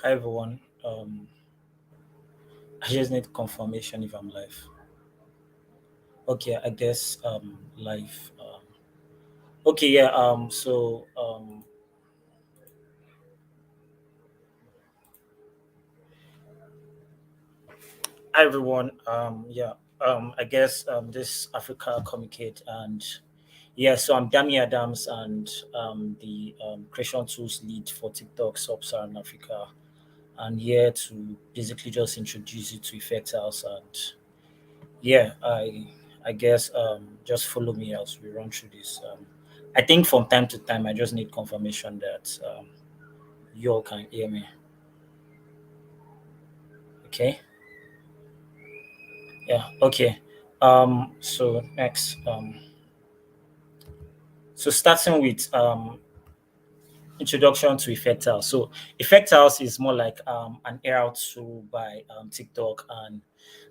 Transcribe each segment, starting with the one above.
Hi everyone. I just need confirmation if I'm live. Okay, I guess live. Okay, yeah. Hi everyone. I guess this Africacomicade and yeah. So I'm Dami Adams and the creation tools lead for TikTok Sub-Saharan Africa, and here to basically just introduce you to Effect House and yeah, I guess just follow me as we run through this. I think from time to time I just need confirmation that you all can hear me. Okay. Yeah. Okay. So next. So starting with introduction to Effect House. So Effect House is more like an AI tool by TikTok, and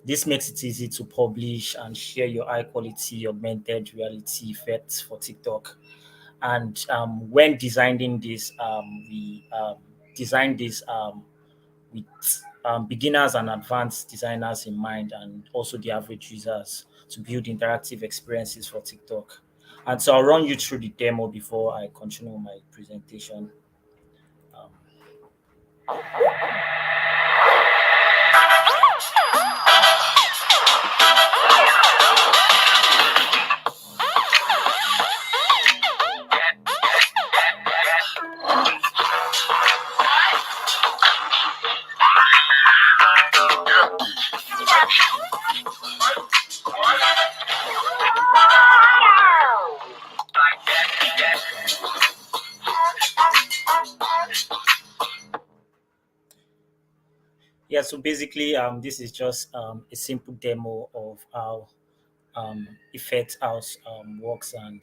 this makes it easy to publish and share your high quality augmented reality effects for TikTok. And when designing this, we designed this with beginners and advanced designers in mind, and also the average users to build interactive experiences for TikTok. And so I'll run you through the demo before I continue my presentation. Um, yeah, so basically, this is just a simple demo of how Effect House works, and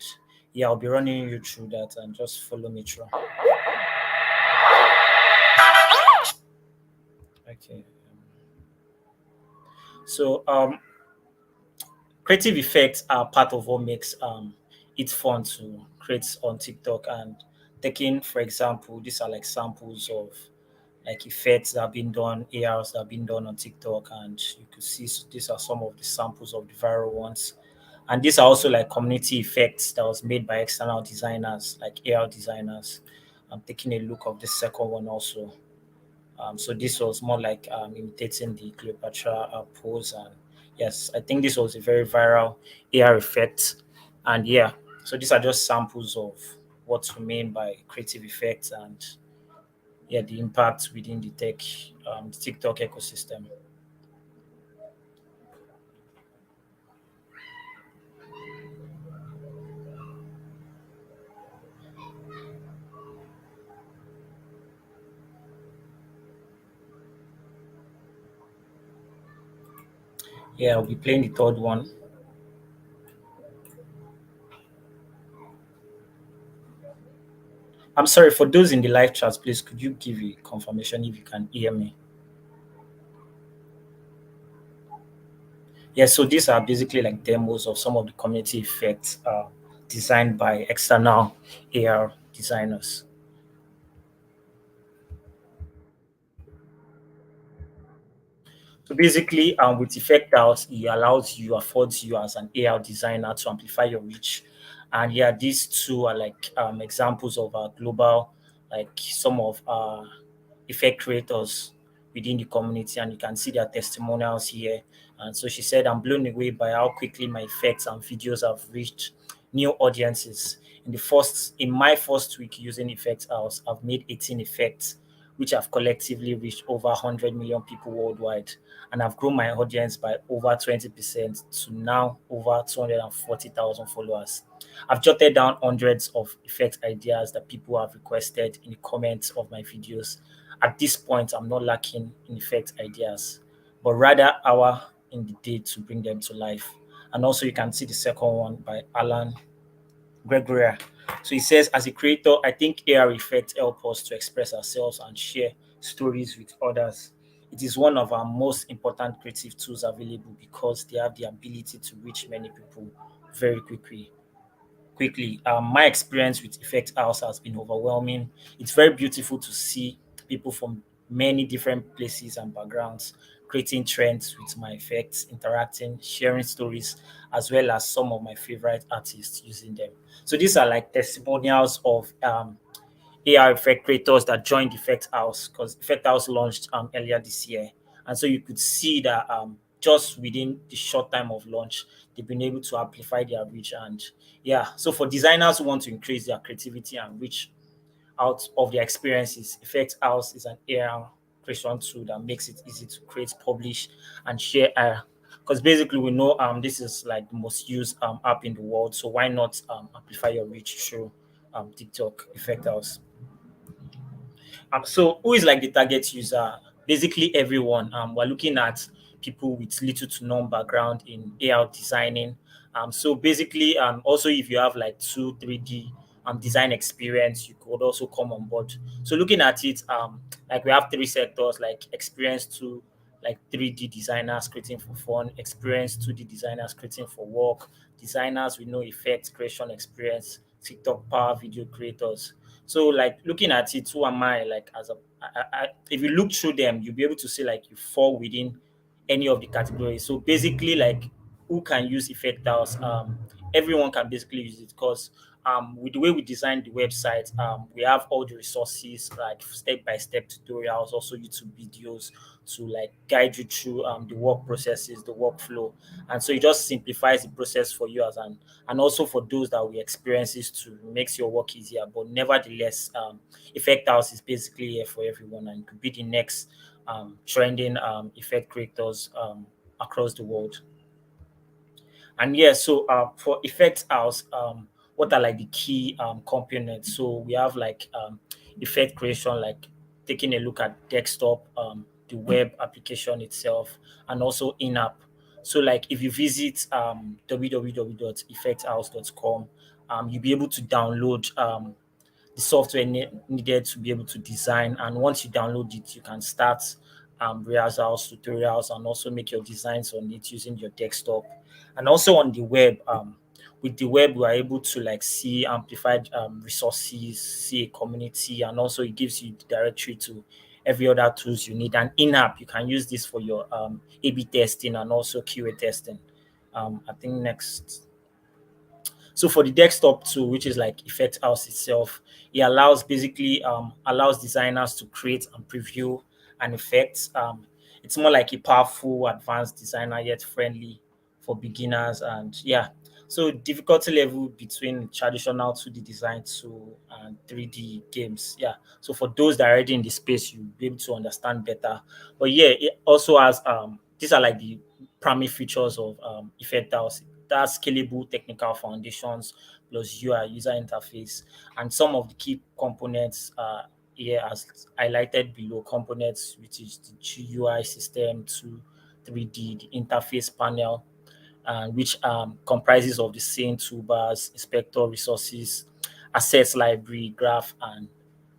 yeah, I'll be running you through that, and just follow me through. Okay. So creative effects are part of what makes it fun to create on TikTok. And taking, for example, these are like samples of like effects that have been done, ARs that have been done on TikTok, and you could see these are some of the samples of the viral ones. And these are also like community effects that was made by external designers, like AR designers. I'm taking a look of the second one also. So this was more like imitating the Cleopatra pose, and yes, I think this was a very viral AR effect. And yeah, so these are just samples of what we mean by creative effects and yeah, the impact within the TikTok ecosystem. Yeah, I'll be playing the third one. I'm sorry for those in the live chat. Please, could you give a confirmation if you can hear me? Yeah, so these are basically like demos of some of the community effects designed by external AR designers. So basically, with Effect House, it allows you, affords you as an AR designer to amplify your reach. And yeah, these two are like examples of our global, like some of our effect creators within the community, and you can see their testimonials here. And so she said, I'm blown away by how quickly my effects and videos have reached new audiences. In my first week using Effect House, I've made 18 effects, which have collectively reached over 100 million people worldwide. And I've grown my audience by over 20% to now over 240,000 followers. I've jotted down hundreds of effect ideas that people have requested in the comments of my videos. At this point, I'm not lacking in effect ideas, but rather hour in the day to bring them to life. And also, you can see the second one by Alan Gregoria. So he says, as a creator, I think AR effects help us to express ourselves and share stories with others. It is one of our most important creative tools available because they have the ability to reach many people very quickly. My experience with Effect House has been overwhelming. It's very beautiful to see people from many different places and backgrounds, creating trends with my effects, interacting, sharing stories, as well as some of my favorite artists using them. So these are like testimonials of AR effect creators that joined Effect House, because Effect House launched earlier this year. And so you could see that just within the short time of launch, they've been able to amplify their reach. And yeah, so for designers who want to increase their creativity and reach out of their experiences, Effect House is an AR creation tool that makes it easy to create, publish, and share. Because basically, we know this is like the most used app in the world. So why not amplify your reach through TikTok Effect House? So who is like the target user? Basically everyone. We're looking at people with little to no background in AR designing. So basically, also if you have like 3D design experience, you could also come on board. So looking at it, like we have three sectors, like experience to like 3D designers creating for fun, experience 2D designers creating for work, designers with no effect creation experience, TikTok power video creators. So like looking at it, who am I? Like as a, if you look through them, you'll be able to see like you fall within any of the categories. So basically, like who can use effect house? Everyone can basically use it because with the way we designed the website, we have all the resources like step by step tutorials, also YouTube videos to like guide you through the work processes, the workflow, and so it just simplifies the process for you as an and also for those that we experiences to makes your work easier. But nevertheless, Effect House is basically here for everyone and could be the next trending effect creators across the world. And yeah, so for Effect House, what are like the key components? So we have like effect creation, like taking a look at desktop, the web application itself, and also in-app. So like if you visit www.effecthouse.com, you'll be able to download the software needed to be able to design. And once you download it, you can start rehearsals, tutorials, and also make your designs on it using your desktop. And also on the web, with the web, we are able to like see amplified resources, see a community, and also it gives you the directory to every other tools you need. And in-app, you can use this for your A/B testing and also QA testing. I think next. So for the desktop tool, which is like Effect House itself, it allows basically allows designers to create and preview an effect. It's more like a powerful, advanced designer yet friendly for beginners. And yeah, so difficulty level between traditional 2D design tool and 3D games. Yeah. So for those that are already in the space, you'll be able to understand better. But yeah, it also has these are like the primary features of Effect House. That scalable technical foundations plus UI user interface, and some of the key components here as highlighted below. Components, which is the GUI system to 3D, the interface panel, which comprises of the scene toolbars, inspector resources, assets library, graph, and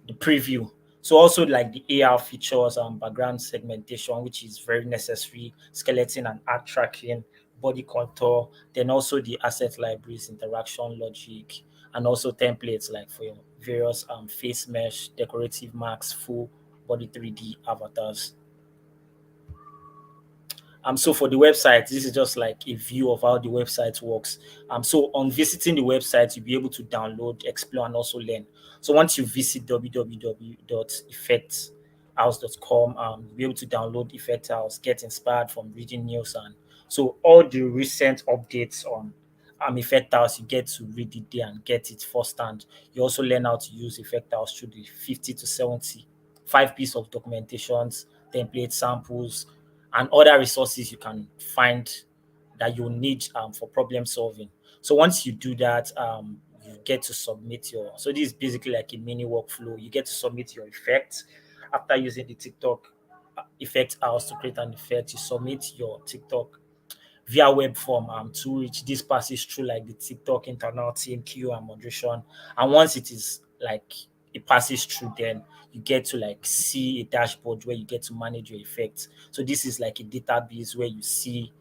the preview. So also like the AR features and background segmentation, which is very necessary, skeleton and art tracking, body contour, then also the asset libraries, interaction logic, and also templates like for your various face mesh, decorative marks, full body 3D avatars. So for the website, this is just like a view of how the website works. So on visiting the website, you'll be able to download, explore, and also learn. So once you visit www.effecthouse.com, you'll be able to download Effect House, get inspired from reading news, and so all the recent updates on Effect House, you get to read it there and get it firsthand. You also learn how to use Effect House through the 50 to 75 piece of documentations, template samples, and other resources you can find that you need for problem solving. So once you do that, you get to submit your. So this is basically like a mini workflow. You get to submit your effect after using the TikTok effect house to create an effect. You submit your TikTok via web form to which this passes through like the TikTok internal team, queue and moderation. And once it is like it passes through, then you get to like see a dashboard where you get to manage your effects. So this is like a database where you see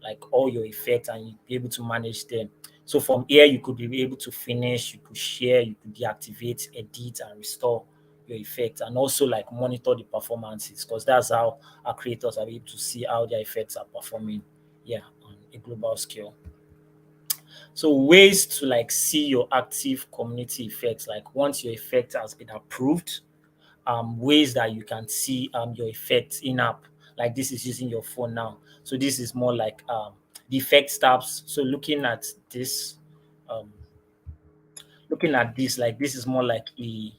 like all your effects and you be able to manage them. So from here you could be able to finish, you could share, you could deactivate, edit and restore your effects, and also like monitor the performances, because that's how our creators are able to see how their effects are performing, yeah, on a global scale. So ways to like see your active community effects, like once your effect has been approved, ways that you can see your effects in app. Like this is using your phone now. So this is more like the effect tabs. So um, looking at this, like this is more like a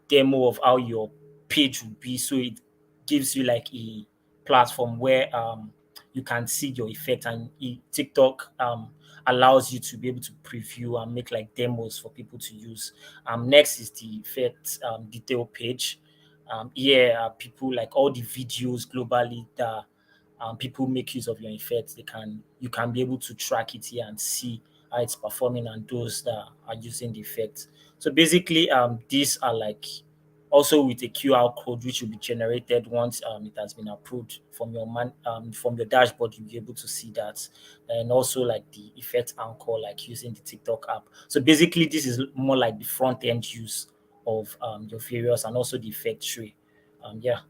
demo of how your page would be. So it gives you like a platform where you can see your effect, and TikTok allows you to be able to preview and make like demos for people to use. Next is the effect detail page. Here are people like all the videos globally that people make use of your effects. You can be able to track it here and see how it's performing and those that are using the effect. So basically, these are like also with a QR code which will be generated once it has been approved from from your dashboard. You'll be able to see that, and also like the effect anchor, like using the TikTok app. So basically, this is more like the front end use of your various and also the effect tree. Yeah.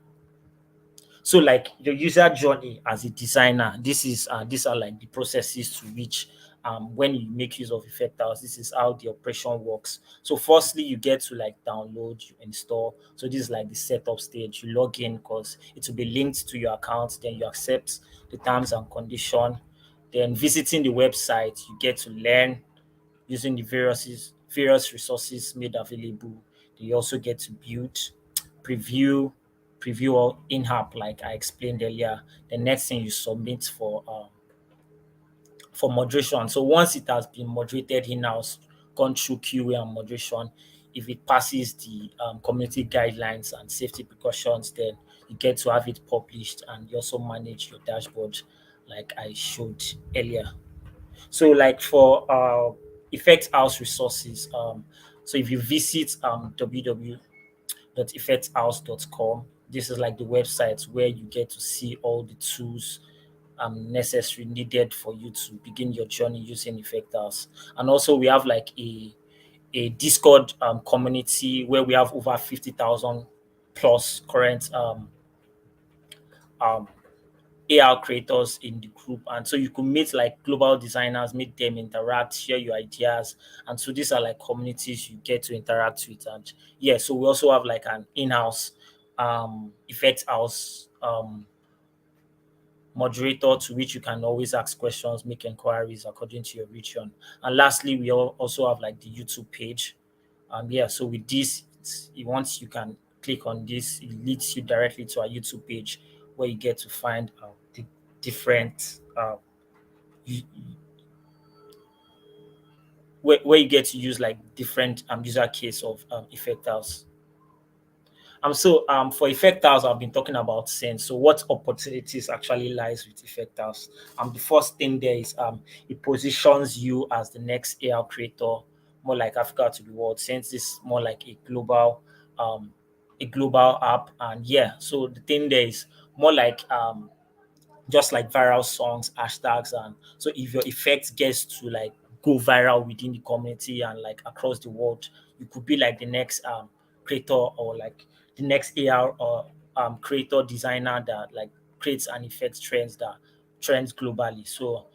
So like the user journey as a designer, these are like the processes to which when you make use of effect house, this is how the operation works. So firstly, you get to like download, you install. So this is like the setup stage. You log in because it will be linked to your account, then you accept the terms and condition. Then visiting the website, you get to learn using the various resources made available. You also get to build, preview, preview all in-app like I explained earlier. The next thing you submit for moderation. So once it has been moderated in-house, gone through QA and moderation, if it passes the community guidelines and safety precautions, then you get to have it published, and you also manage your dashboard like I showed earlier. So like for effect house resources, so if you visit www.effecthouse.com, this is like the website where you get to see all the tools necessary needed for you to begin your journey using effect house. And also we have like a Discord community where we have over 50,000 plus current um, AR creators in the group. And so you could meet like global designers, meet them, interact, share your ideas. And so these are like communities you get to interact with. And yeah, so we also have like an in-house effect house moderator to which you can always ask questions, make inquiries according to your region. And lastly, we also have like the YouTube page. Yeah, so with this, once you can click on this, it leads you directly to our YouTube page where you get to find the different you, where you get to use like different user case of effectors. For effectors, I've been talking about since. So what opportunities actually lies with effectors? The first thing there is it positions you as the next AR creator, more like Africa to the world, since it's more like um a global app. And yeah, so the thing there is more like just like viral songs, hashtags, and so if your effect gets to like go viral within the community and like across the world, you could be like the next creator or like the next AR or creator designer that like creates and effects trends globally. So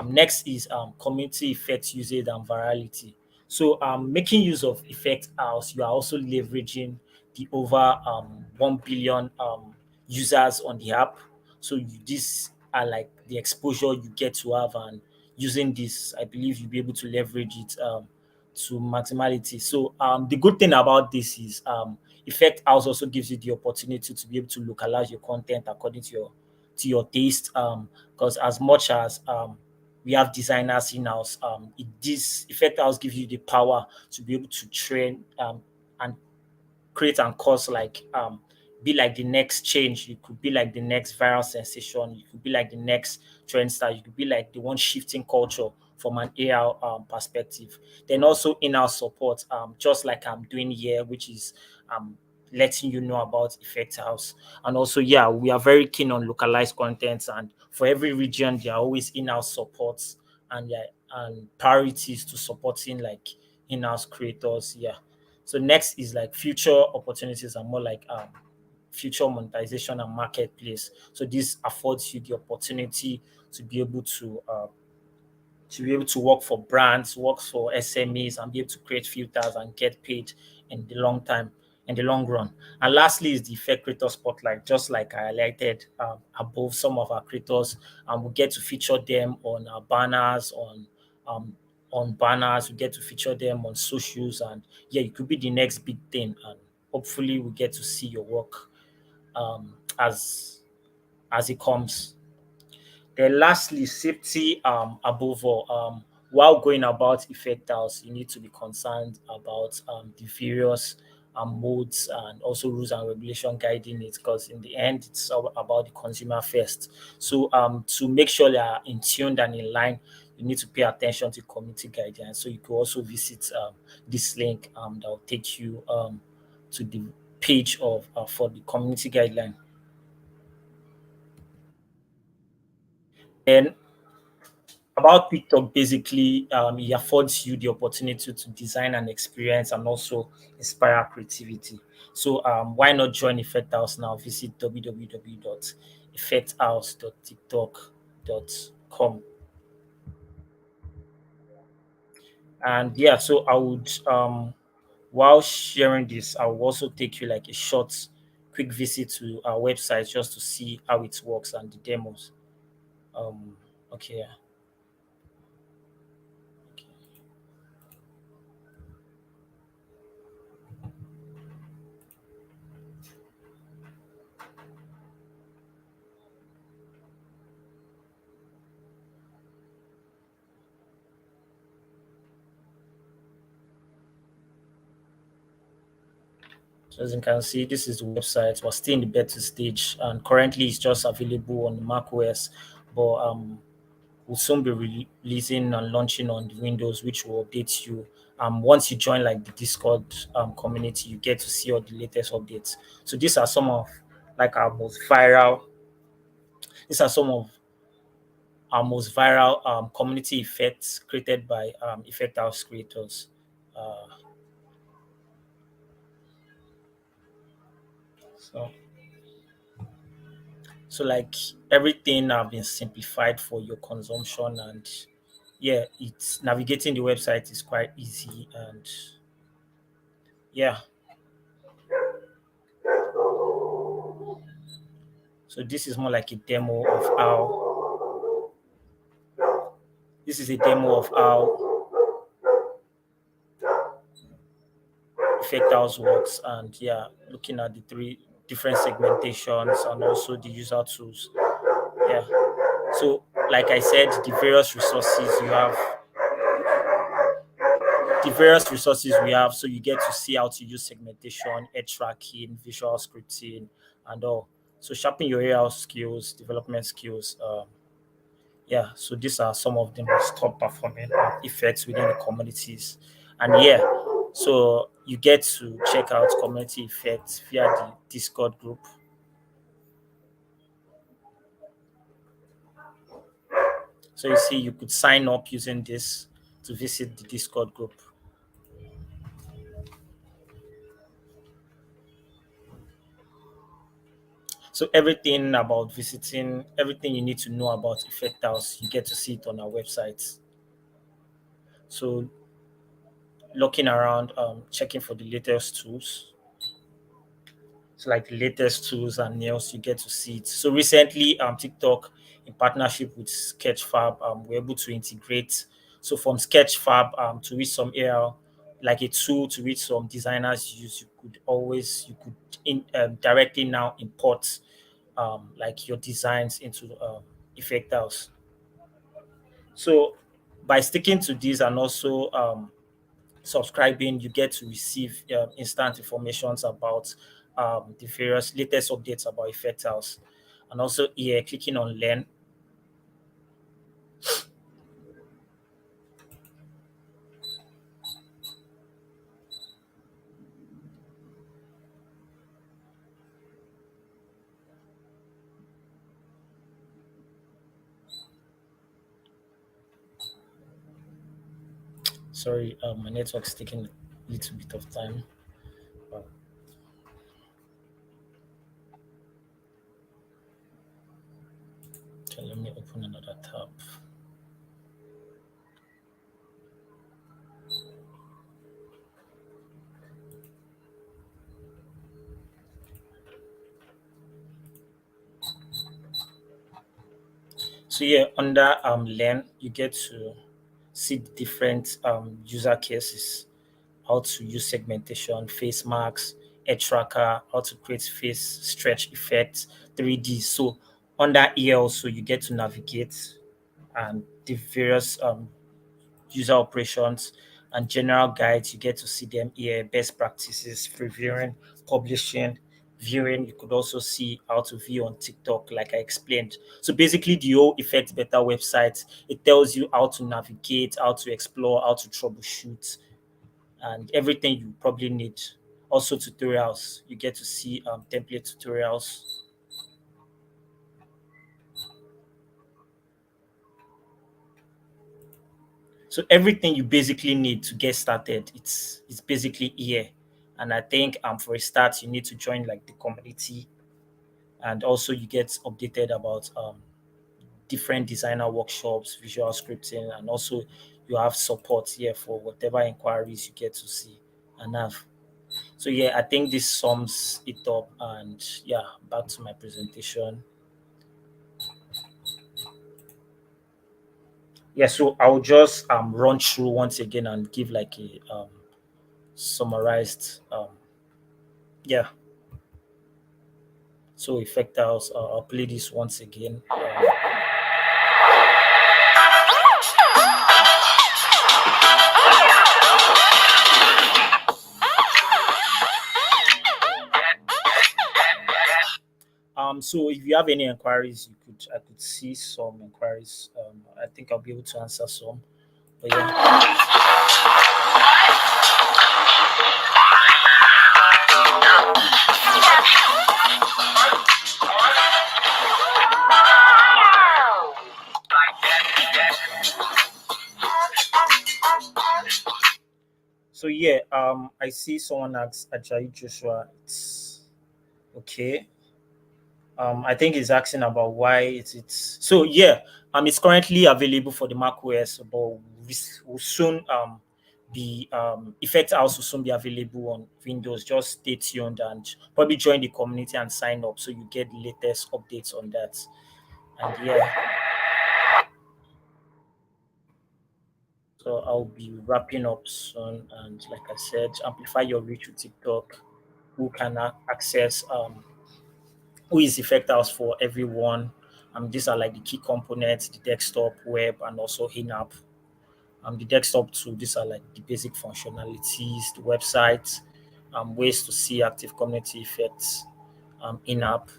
next is community effects usage and virality. So making use of effect house, you are also leveraging the over 1 billion users on the app. So these are like the exposure you get to have, and using this, I believe you'll be able to leverage it to maximality. So the good thing about this is Effect House also gives you the opportunity to be able to localize your content according to your taste. Because as much as we have designers in house, this Effect House gives you the power to be able to train and create and cause like be like the next change. You could be like the next viral sensation. You could be like the next trend star. You could be like the one shifting culture from an AR perspective. Then also in-house support, just like I'm doing here, which is letting you know about Effect House. And also, yeah, we are very keen on localized contents, and for every region, there are always in-house supports and yeah, and priorities to supporting like in-house creators. Yeah. So next is like future opportunities are more like future monetization and marketplace. So this affords you the opportunity to be able to work for brands, work for SMEs, and be able to create filters and get paid in the long time, in the long run. And lastly is the effect creator spotlight. Just like I highlighted above, some of our creators, and we get to feature them on our banners, um, on banners. We get to feature them on socials, and yeah, it could be the next big thing. And hopefully, we get to see your work um, as it comes. Then lastly, safety above all. While going about effectors, you need to be concerned about the various modes and also rules and regulation guiding it, because in the end, it's all about the consumer first. So to make sure they are in tune and in line, you need to pay attention to community guidelines. So you could also visit this link that will take you to the page of for the community guideline. Then about TikTok, basically, it affords you the opportunity to design an experience and also inspire creativity. So, why not join Effect House now? Visit www.effecthouse.tiktok.com. And yeah, so I would, while sharing this, I will also take you like a short, quick visit to our website just to see how it works and the demos. Um, okay, yeah. So as you can see, this is the website. We're still in the beta stage, and currently it's just available on Mac OS, but we'll soon be releasing and launching on the Windows, which will update you. Once you join like the Discord community, you get to see all the latest updates. So these are some of like our most viral. These are some of our most viral community effects created by Effect House creators. Uh, so So like everything have been simplified for your consumption, and yeah, it's navigating the website is quite easy. And yeah, so this is more like a demo of how this is a demo of how Effect House works, and yeah, looking at the three different segmentations and also the user tools. Yeah. So like I said, the various resources we have, so you get to see how to use segmentation, edge tracking, visual scripting, and all. So sharpen your AI skills, development skills. Yeah, so these are some of the most top performing effects within the communities. And yeah, so you get to check out community effects via the Discord group. So you see, you could sign up using this to visit the Discord group. So everything about visiting, everything you need to know about Effect House, you get to see it on our website. So looking around, checking for the latest tools. So like the latest tools and nails, you get to see it. So recently, TikTok in partnership with Sketchfab, we're able to integrate. So from Sketchfab to reach some AR, like a tool to reach some designers use, you could directly now import like your designs into Effect House. So by sticking to these and also subscribing, you get to receive instant informations about the various latest updates about Effect House. And also here, clicking on Learn. Sorry, my network's taking a little bit of time. So yeah, under learn, you get to see the different user cases, how to use segmentation, face marks, edge tracker, how to create face stretch effects, 3D. So under here also you get to navigate and the various user operations and general guides. You get to see them here, best practices, previewing, publishing, viewing. You could also see how to view on TikTok, like I explained. So basically, the whole Effect Better website, it tells you how to navigate, how to explore, how to troubleshoot, and everything you probably need. Also, tutorials. You get to see template tutorials. So everything you basically need to get started, it's basically here. And I think for a start, you need to join like the community, and also you get updated about different designer workshops, visual scripting, and also you have support here for whatever inquiries you get to see and have. So yeah, I think this sums it up. And yeah, back to my presentation. Yeah, so I'll just run through once again and give like a summarized yeah. So effectors, I'll play this once again. So if you have any inquiries, I could see some inquiries. I think I'll be able to answer some. But yeah, so yeah, I see someone asks Ajayi Joshua. It's okay. I think he's asking about why it's so yeah. It's currently available for the Mac OS, but will soon be Effect House will soon be available on Windows. Just stay tuned and probably join the community and sign up so you get the latest updates on that. And yeah, so I'll be wrapping up soon. And like I said, amplify your reach with TikTok. Who can access who is Effect House for everyone. These are like the key components: the desktop, web, and also in-app. The desktop too, these are like the basic functionalities, the website, ways to see active community effects in-app,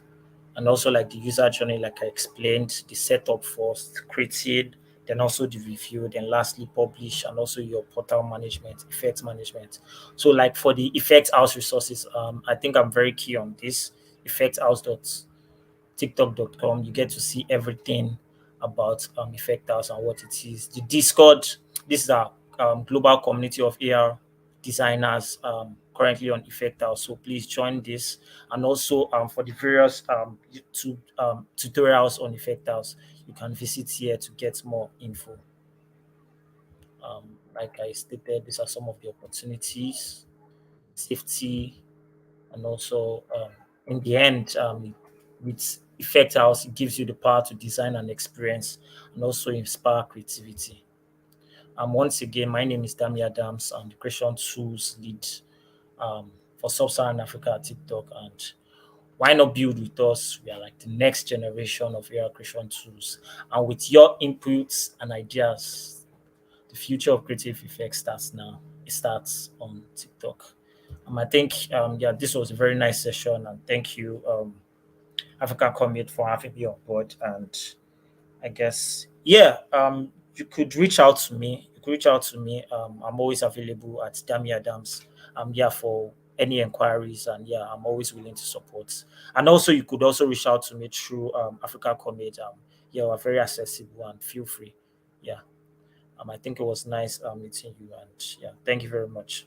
and also like the user journey, like I explained, the setup first, creating, then also the review, then lastly publish, and also your portal management, effect management. So like for the Effect House resources, I think I'm very key on this. Effect House tiktok.com, you get to see everything about Effect House and what it is. The Discord, this is a global community of AR designers currently on Effect House. So please join this. And also for the various YouTube tutorials on Effect House, you can visit here to get more info. Like I stated, these are some of the opportunities, safety, and also in the end with Effect House, it gives you the power to design and experience and also inspire creativity. Once again, my name is Dami Adams. I'm the creation tools lead for sub-Saharan Africa at TikTok. And why not build with us? We are like the next generation of AI creation tools, and with your inputs and ideas, the future of creative effects starts now. It starts on TikTok. I think yeah, this was a very nice session, and thank you, Africacomicade, for having me on board. And I guess yeah, you could reach out to me. You could reach out to me. I'm always available at Dami Adams. I'm here for any inquiries, and yeah, I'm always willing to support. And also, you could also reach out to me through Africacomicade. Yeah, we're very accessible, and feel free. Yeah, I think it was nice meeting you, and yeah, thank you very much.